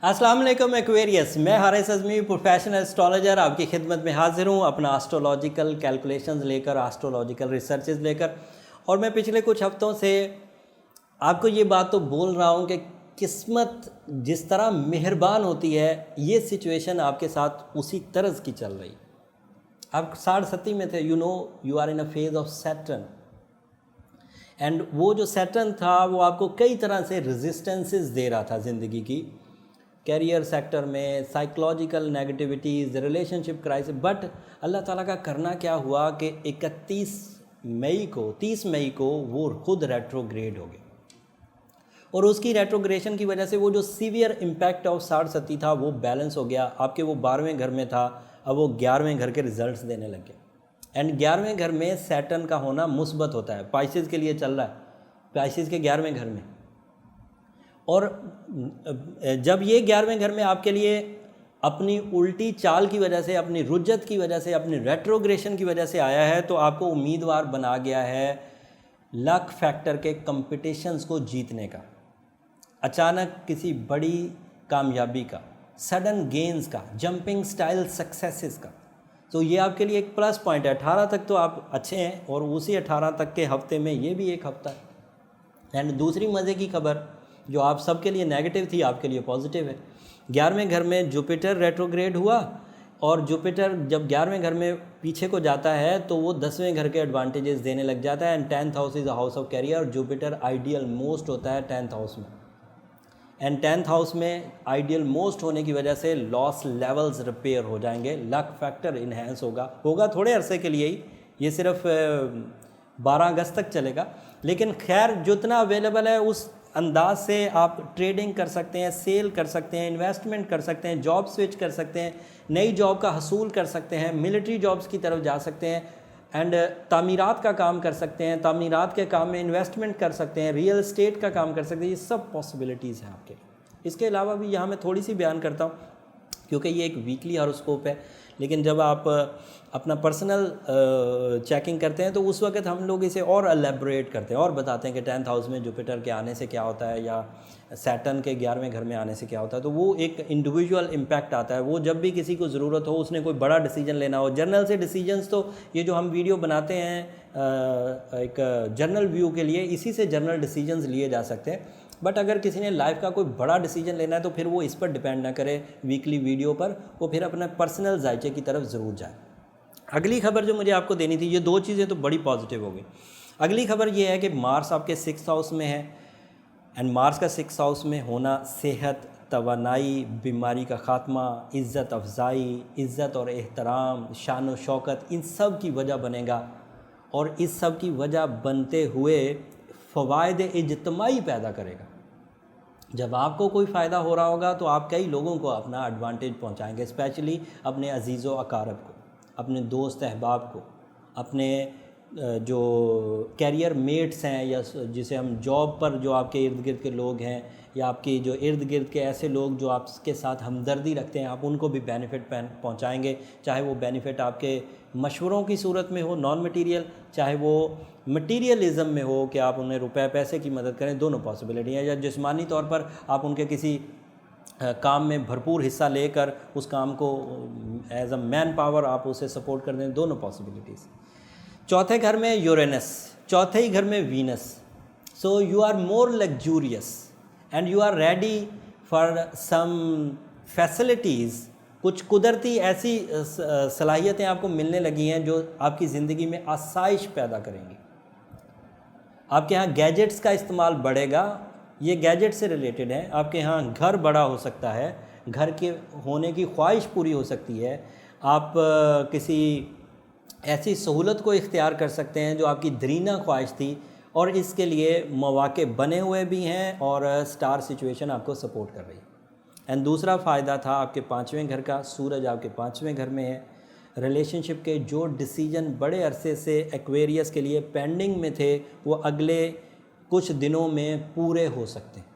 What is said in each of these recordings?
अस्सलाम वालेकुम एक्वेरियस, मैं हारिस अज़मी प्रोफेशनल एस्ट्रोलॉजर आपकी खिदमत में हाजिर हूँ अपना एस्ट्रोलॉजिकल कैलकुलेशंस लेकर, एस्ट्रोलॉजिकल रिसर्चेज लेकर। और मैं पिछले कुछ हफ्तों से आपको ये बात तो बोल रहा हूँ कि किस्मत जिस तरह मेहरबान होती है, ये सिचुएशन आपके साथ उसी तरह की चल रही। आप 60 में थे, you are in a phase of Saturn, and वो जो सैटर्न था वो आपको कई तरह से रेजिस्टेंसेस दे रहा था ज़िंदगी की, कैरियर सेक्टर में, psychological negativities, relationship crisis. But अल्लाह ताला का करना क्या हुआ कि 30 मई को वो खुद रेट्रोग्रेड हो गए, और उसकी रेट्रोग्रेशन की वजह से वो जो सीवियर इम्पैक्ट ऑफ 60 था वो बैलेंस हो गया। आपके वो 12वें घर में था, अब वो 11वें घर के रिजल्ट्स देने लग गए। एंड 11वें घर में सैटर्न का होना मुस्बत होता है, पाइसेस के लिए चल रहा है, पाइसेस के 11वें घर में। और जब ये 11वें घर में आपके लिए अपनी उल्टी चाल की वजह से, अपनी रुज्जत की वजह से, अपनी रेट्रोग्रेशन की वजह से आया है, तो आपको उम्मीदवार बना गया है लक फैक्टर के कंपटीशंस को जीतने का, अचानक किसी बड़ी कामयाबी का, सडन गेन्स का, जंपिंग स्टाइल सक्सेसेस का। तो ये आपके लिए एक प्लस पॉइंट है। 18 तक तो आप अच्छे हैं, और उसी 18 तक के हफ्ते में ये भी एक हफ्ता है। एंड दूसरी मज़े की खबर जो आप सबके लिए नेगेटिव थी, आपके लिए पॉजिटिव है। 11वें घर में जुपिटर रेट्रोग्रेड हुआ, और जुपिटर जब 11वें घर में पीछे को जाता है तो वो 10वें घर के एडवांटेजेस देने लग जाता है। And 10th house is a house of career, और जुपिटर आइडियल मोस्ट होता है 10th हाउस में। एंड 10th हाउस में आइडियल मोस्ट होने की वजह से लॉस लेवल्स रिपेयर हो जाएंगे, लक फैक्टर इन्हेंस होगा थोड़े अरसे के लिए ही, ये सिर्फ 12 अगस्त तक चलेगा। लेकिन खैर जितना अवेलेबल है उस अंदाज से आप ट्रेडिंग कर सकते हैं, सेल कर सकते हैं, इन्वेस्टमेंट कर सकते हैं, जॉब स्विच कर सकते हैं, नई जॉब का हसूल कर सकते हैं, मिलिट्री जॉब्स की तरफ जा सकते हैं, एंड तामीरात का काम कर सकते हैं, तामीरात के काम में इन्वेस्टमेंट कर सकते हैं, रियल एस्टेट का काम कर सकते हैं। ये सब पॉसिबिलिटीज़ हैं आपके। इसके अलावा भी यहाँ मैं थोड़ी सी बयान करता हूँ, क्योंकि ये एक वीकली हॉरोस्कोप है, लेकिन जब आप अपना पर्सनल चेकिंग करते हैं तो उस वक्त हम लोग इसे और एलेबोरेट करते हैं और बताते हैं कि 10th हाउस में जुपिटर के आने से क्या होता है, या सैटर्न के 11वें घर में आने से क्या होता है। तो वो एक इंडिविजुअल इम्पैक्ट आता है। वो जब भी किसी को ज़रूरत हो, उसने कोई बड़ा डिसीजन लेना हो, जर्नल से डिसीजंस, तो ये जो हम वीडियो बनाते हैं एक जर्नल व्यू के लिए, इसी से जर्नल डिसीजंस लिए जा सकते हैं। बट अगर किसी ने लाइफ का कोई बड़ा डिसीजन लेना है तो फिर वो इस पर डिपेंड ना करे वीकली वीडियो पर, वो फिर अपने पर्सनल जायचे की तरफ ज़रूर जाए। अगली खबर जो मुझे आपको देनी थी, ये दो चीज़ें तो बड़ी पॉजिटिव हो गई। अगली खबर ये है कि मार्स आपके 6th हाउस में है, एंड मार्स का 6th हाउस में होना सेहत, तवानाई, बीमारी का ख़ात्मा, इज़्ज़त अफजाई, इज़्ज़त और एहतराम, शान व शौकत, इन सब की वजह बनेगा। और इस सब की वजह बनते हुए फ़वाइद इज्तमाई पैदा करेगा। जब आपको कोई फ़ायदा हो रहा होगा तो आप कई लोगों को अपना एडवांटेज पहुंचाएंगे, स्पेशली अपने अजीज़ व अकारब को, अपने दोस्त अहबाब को, अपने जो कैरियर मेट्स हैं, या जिसे हम जॉब पर जो आपके इर्द गिर्द के लोग हैं, या आपकी जो इर्द गिर्द के ऐसे लोग जो आपके साथ हमदर्दी रखते हैं, आप उनको भी बेनिफिट पहुंचाएंगे। चाहे वो बेनिफिट आपके मशवरों की सूरत में हो, नॉन मटीरियल, चाहे वो मटीरियलिज़म में हो कि आप उन्हें रुपए पैसे की मदद करें, दोनों पॉसिबिलिटी है। या जिस्मानी तौर पर आप उनके किसी काम में भरपूर हिस्सा लेकर उस काम को एज अ मैन पावर आप उसे सपोर्ट कर दें, दोनों पॉसिबिलिटीज़। चौथे घर में यूरेनस, चौथे ही घर में Venus. So you are more luxurious and you are ready for some facilities. कुछ कुदरती ऐसी सलाहियतें आपको मिलने लगी हैं जो आपकी ज़िंदगी में आसाइश पैदा करेंगी। आपके यहाँ गैजेट्स का इस्तेमाल बढ़ेगा, ये गैजेट से रिलेटेड है। आपके यहाँ घर बड़ा हो सकता है, घर के होने की ख्वाहिश पूरी हो सकती है। आप किसी ऐसी सहूलत को इख्तियार कर सकते हैं जो आपकी दरीना ख्वाहिश थी, और इसके लिए मौके बने हुए भी हैं, और स्टार सिचुएशन आपको सपोर्ट कर रही है। एंड दूसरा फ़ायदा था आपके 5वें घर का, सूरज आपके 5वें घर में है। रिलेशनशिप के जो डिसीजन बड़े अरसे से एक्वेरियस के लिए पेंडिंग में थे, वो अगले कुछ दिनों में पूरे हो सकते हैं।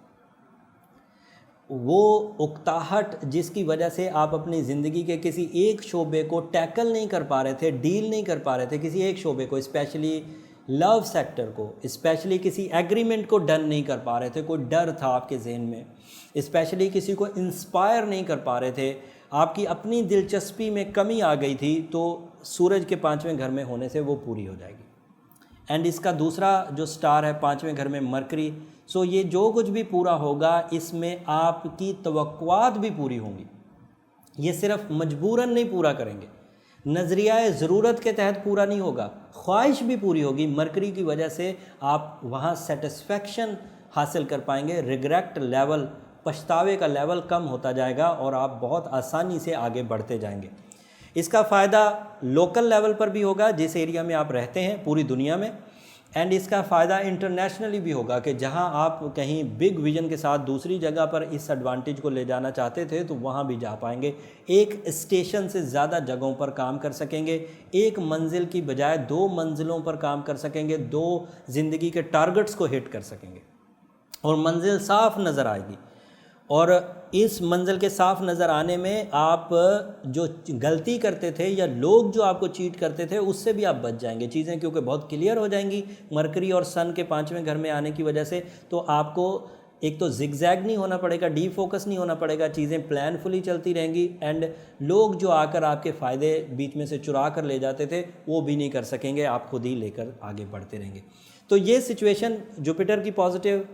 वो उकताहट जिसकी वजह से आप अपनी ज़िंदगी के किसी एक शोबे को टैकल नहीं कर पा रहे थे, डील नहीं कर पा रहे थे, किसी एक शोबे को स्पेशली लव सेक्टर को, स्पेशली किसी एग्रीमेंट को डन नहीं कर पा रहे थे, कोई डर था आपके जहन में, स्पेशली किसी को इंस्पायर नहीं कर पा रहे थे, आपकी अपनी दिलचस्पी में कमी आ गई थी, तो सूरज के 5वें घर में होने से वो पूरी हो जाएगी। एंड इसका दूसरा जो स्टार है 5वें घर में मरकरी, सो ये जो कुछ भी पूरा होगा इसमें आपकी तवक्कुआत भी पूरी होंगी। ये सिर्फ मजबूरन नहीं पूरा करेंगे, नज़रिया ज़रूरत के तहत पूरा नहीं होगा, ख्वाहिश भी पूरी होगी। मरकरी की वजह से आप वहाँ सेटिस्फेक्शन हासिल कर पाएंगे, रिग्रेट लेवल, पछतावे का लेवल कम होता जाएगा और आप बहुत आसानी से आगे बढ़ते जाएंगे। इसका फ़ायदा लोकल लेवल पर भी होगा जिस एरिया में आप रहते हैं पूरी दुनिया में, एंड इसका फ़ायदा इंटरनेशनली भी होगा कि जहां आप कहीं बिग विजन के साथ दूसरी जगह पर इस एडवांटेज को ले जाना चाहते थे तो वहां भी जा पाएंगे। एक स्टेशन से ज़्यादा जगहों पर काम कर सकेंगे, एक मंजिल की बजाय 2 मंजिलों पर काम कर सकेंगे, 2 ज़िंदगी के टारगेट्स को हिट कर सकेंगे और मंजिल साफ नज़र आएगी। और इस मंजिल के साफ नज़र आने में आप जो गलती करते थे या लोग जो आपको चीट करते थे उससे भी आप बच जाएंगे, चीज़ें क्योंकि बहुत क्लियर हो जाएंगी मरकरी और सन के 5वें घर में आने की वजह से। तो आपको एक तो जिगजैग नहीं होना पड़ेगा, डी फोकस नहीं होना पड़ेगा, चीज़ें प्लानफुली चलती रहेंगी, एंड लोग जो आकर आपके फ़ायदे बीच में से चुरा कर ले जाते थे वो भी नहीं कर सकेंगे, आप खुद ही लेकर आगे बढ़ते रहेंगे। तो ये सिचुएशन जुपिटर की पॉजिटिव,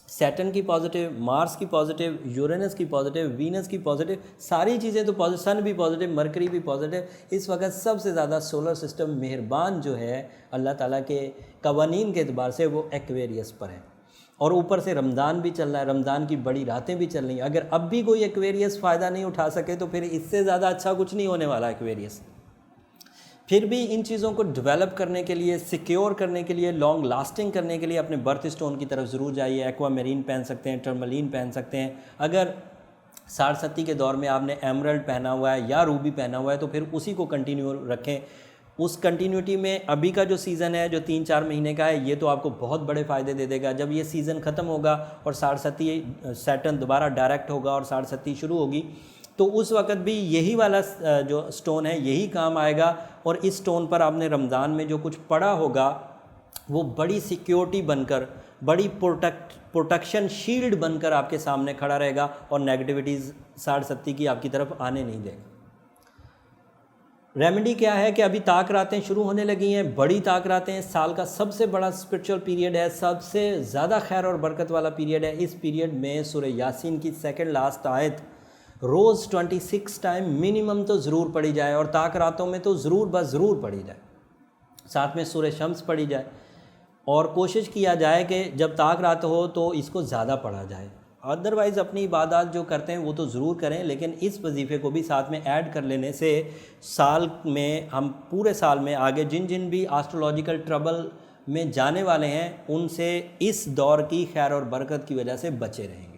सैटर्न की पॉजिटिव, मार्स की पॉजिटिव, यूरेनस की पॉजिटिव, वीनस की पॉजिटिव, सारी चीज़ें तो पॉजिटिव, सन भी पॉजिटिव, मरकरी भी पॉजिटिव। इस वक्त सबसे ज़्यादा सोलर सिस्टम मेहरबान जो है अल्लाह ताला के कवानीन के एतबार से वो एक्वेरियस पर है, और ऊपर से रमज़ान भी चल रहा है, रमज़ान की बड़ी रातें भी चल रही हैं। अगर अब भी कोई एक्वेरियस फ़ायदा नहीं उठा सके तो फिर इससे ज़्यादा अच्छा कुछ नहीं होने वाला एक्वेरियस। फिर भी इन चीज़ों को डेवलप करने के लिए, सिक्योर करने के लिए, लॉन्ग लास्टिंग करने के लिए अपने बर्थ स्टोन की तरफ ज़रूर जाइए। एक्वामेरीन पहन सकते हैं, टर्मलीन पहन सकते हैं। अगर साढ़सती के दौर में आपने एमरल्ड पहना हुआ है या रूबी पहना हुआ है तो फिर उसी को कंटिन्यू रखें। उस कंटिन्यूटी में अभी का जो सीज़न है जो 3-4 महीने का है ये तो आपको बहुत बड़े फ़ायदे दे देगा। जब ये सीज़न ख़त्म होगा और साढ़सती सैटर्न दोबारा डायरेक्ट होगा और साढ़सती शुरू होगी तो उस वक़्त भी यही वाला जो स्टोन है यही काम आएगा, और इस स्टोन पर आपने रमज़ान में जो कुछ पढ़ा होगा वो बड़ी सिक्योरिटी बनकर, बड़ी प्रोटेक्शन शील्ड बनकर आपके सामने खड़ा रहेगा और नेगेटिविटीज़ साढ़सती की आपकी तरफ आने नहीं देगा। रेमेडी क्या है कि अभी ताक रातें शुरू होने लगी हैं, बड़ी ताक रातें, साल का सबसे बड़ा स्पिरिचुअल पीरियड है, सबसे ज़्यादा खैर और बरकत वाला पीरियड है। इस पीरियड में सूरह यासीन की 2nd लास्ट आयत रोज़ 26 टाइम मिनिमम तो ज़रूर पढ़ी जाए, और ताक रातों में तो ज़रूर बस ज़रूर पढ़ी जाए। साथ में सूरह शम्स पढ़ी जाए, और कोशिश किया जाए कि जब ताक रात हो तो इसको ज़्यादा पढ़ा जाए। अदरवाइज़ अपनी इबादत जो करते हैं वो तो ज़रूर करें, लेकिन इस वजीफ़े को भी साथ में ऐड कर लेने से साल में, हम पूरे साल में आगे जिन जिन भी एस्ट्रोलॉजिकल ट्रबल में जाने वाले हैं उनसे इस दौर की खैर और बरकत की वजह से बचे रहेंगे।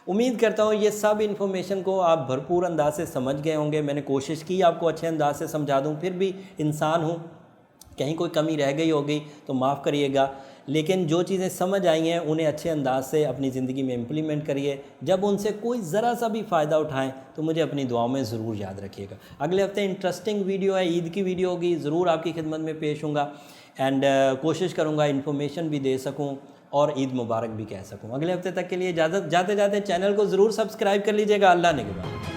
उम्मीद करता हूँ ये सब इन्फॉर्मेशन को आप भरपूर अंदाज से समझ गए होंगे। मैंने कोशिश की आपको अच्छे अंदाज से समझा दूँ, फिर भी इंसान हूँ, कहीं कोई कमी रह गई होगी तो माफ़ करिएगा, लेकिन जो चीज़ें समझ आई हैं उन्हें अच्छे अंदाज से अपनी ज़िंदगी में इम्प्लीमेंट करिए। जब उनसे कोई ज़रा सा भी फ़ायदा उठाएं तो मुझे अपनी दुआओं में ज़रूर याद रखिएगा। अगले हफ्ते इंटरेस्टिंग वीडियो है, ईद की वीडियो होगी, ज़रूर आपकी खिदमत में पेश होऊंगा, एंड कोशिश करूँगा इन्फॉर्मेशन भी दे सकूँ और ईद मुबारक भी कह सकूँ। अगले हफ्ते तक के लिए इजाज़त, जाते जाते चैनल को ज़रूर सब्सक्राइब कर लीजिएगा। अल्लाह ने के बाद।